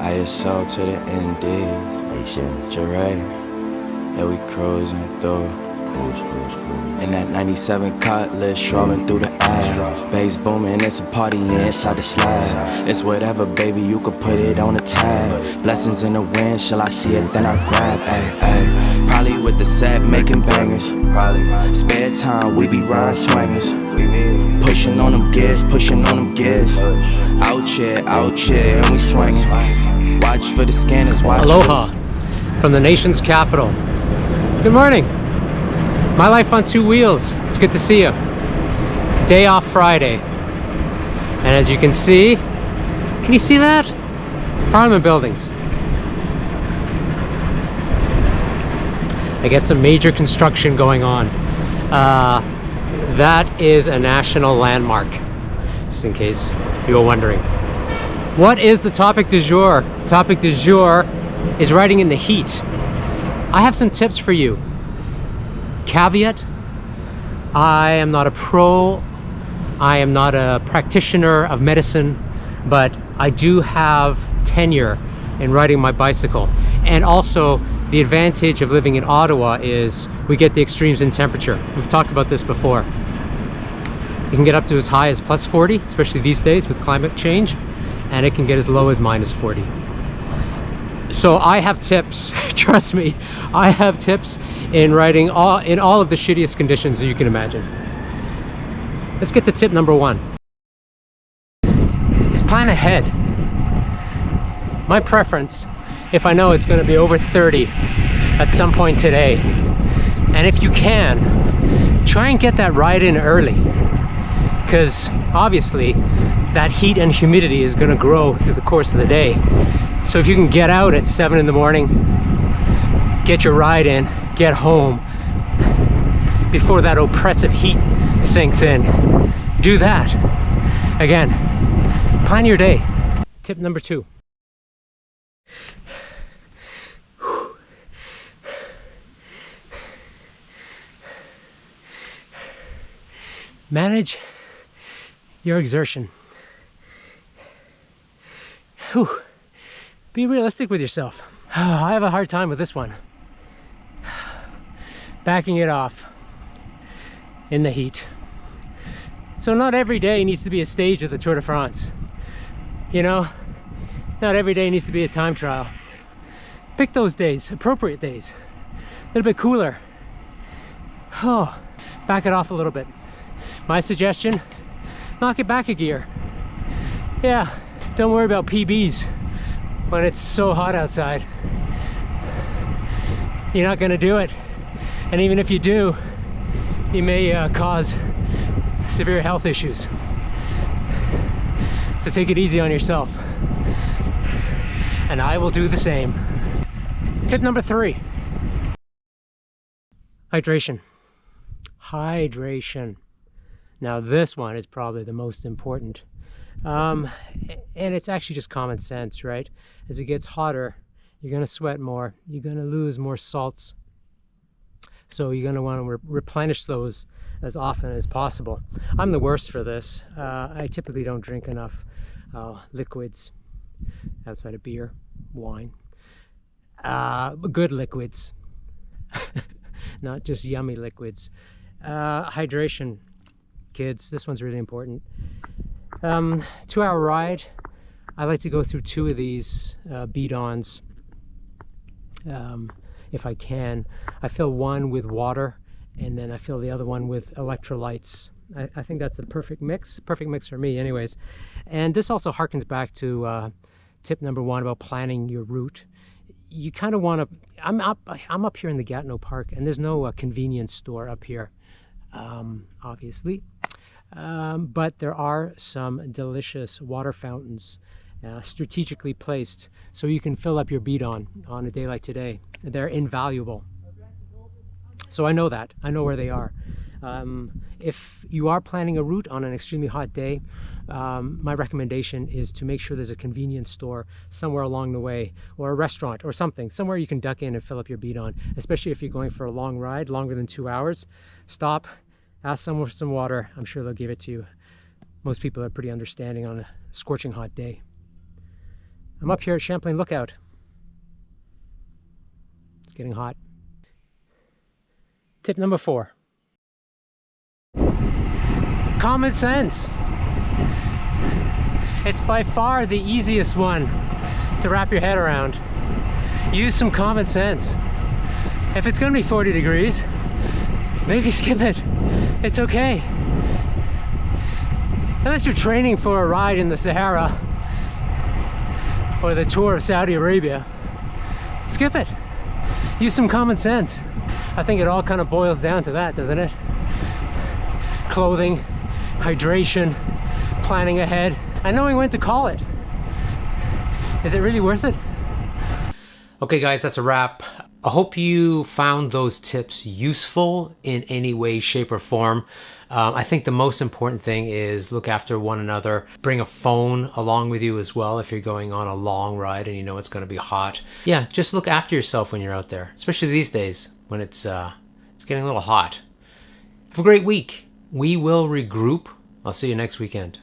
ISO to the NDs. Jeray, yeah, we cruising through. In that 97 Cutlass, rolling through the air. Bass booming, it's a party inside the slab. It's whatever, baby, you could put it on a tab. Blessings in the wind, shall I see it, then I grab. Ay. Probably with the set, making bangers. Spare time, we be ride swingers. Pushing on them gears, pushing on them gears. Out here, and we swinging. Watch for the scanners, watch. Aloha from the nation's capital. Good morning. My life on two wheels. It's good to see you. Day off Friday. And as you can see you see that? Parliament buildings. I guess some major construction going on. That is a national landmark, just in case you were wondering. What is the topic du jour? Topic du jour is riding in the heat. I have some tips for you. Caveat, I am not a pro, I am not a practitioner of medicine, but I do have tenure in riding my bicycle. And also, the advantage of living in Ottawa is we get the extremes in temperature. We've talked about this before. It can get up to as high as plus 40, especially these days with climate change, and it can get as low as minus 40. So I have tips, trust me, I have tips in riding in all of the shittiest conditions that you can imagine. Let's get to tip number one. Is plan ahead. My preference, if I know it's going to be over 30 at some point today, and if you can, try and get that ride in early, because obviously that heat and humidity is going to grow through the course of the day. So if you can get out at 7 in the morning, get your ride in, get home before that oppressive heat sinks in, do that. Again, plan your day. Tip number two. Manage your exertion. Whew. Be realistic with yourself. I have a hard time with this one. Backing it off in the heat. So not every day needs to be a stage of the Tour de France. You know, not every day needs to be a time trial. Pick those days, appropriate days. A little bit cooler. Oh, back it off a little bit. My suggestion, knock it back a gear. Yeah, don't worry about PBs when it's so hot outside. You're not gonna do it. And even if you do, you may cause severe health issues. So take it easy on yourself. And I will do the same. Tip number three. Hydration. Hydration. Now this one is probably the most important. And it's actually just common sense, right? As it gets hotter, you're going to sweat more, you're going to lose more salts. So you're going to want to replenish those as often as possible. I'm the worst for this. I typically don't drink enough liquids outside of beer, wine. Good liquids, not just yummy liquids. Hydration, kids, this one's really important. 2-hour ride. I like to go through 2 of these beat-ons if I can. I fill one with water and then I fill the other one with electrolytes. I think that's the perfect mix for me anyways. And this also harkens back to tip number one about planning your route. You kind of want to, I'm up here in the Gatineau Park and there's no convenience store up here, obviously. But there are some delicious water fountains strategically placed so you can fill up your beat on a day like today. They're invaluable. So I know that. I know where they are. If you are planning a route on an extremely hot day, my recommendation is to make sure there's a convenience store somewhere along the way, or a restaurant or something, somewhere you can duck in and fill up your beat on, especially if you're going for a long ride, longer than 2 hours. Stop, ask someone for some water. I'm sure they'll give it to you. Most people are pretty understanding on a scorching hot day. I'm up here at Champlain Lookout. It's getting hot. Tip number 4. Common sense. It's by far the easiest one to wrap your head around. Use some common sense. If it's gonna be 40 degrees, maybe skip it. It's okay. Unless you're training for a ride in the Sahara or the tour of Saudi Arabia, skip it. Use some common sense. I think it all kind of boils down to that, doesn't it? Clothing, hydration, planning ahead, and knowing when to call it. Is it really worth it? Okay guys, that's a wrap. I hope you found those tips useful in any way, shape, or form. I think the most important thing is look after one another. Bring a phone along with you as well if you're going on a long ride and you know it's going to be hot. Yeah, just look after yourself when you're out there, especially these days when it's getting a little hot. Have a great week. We will regroup. I'll see you next weekend.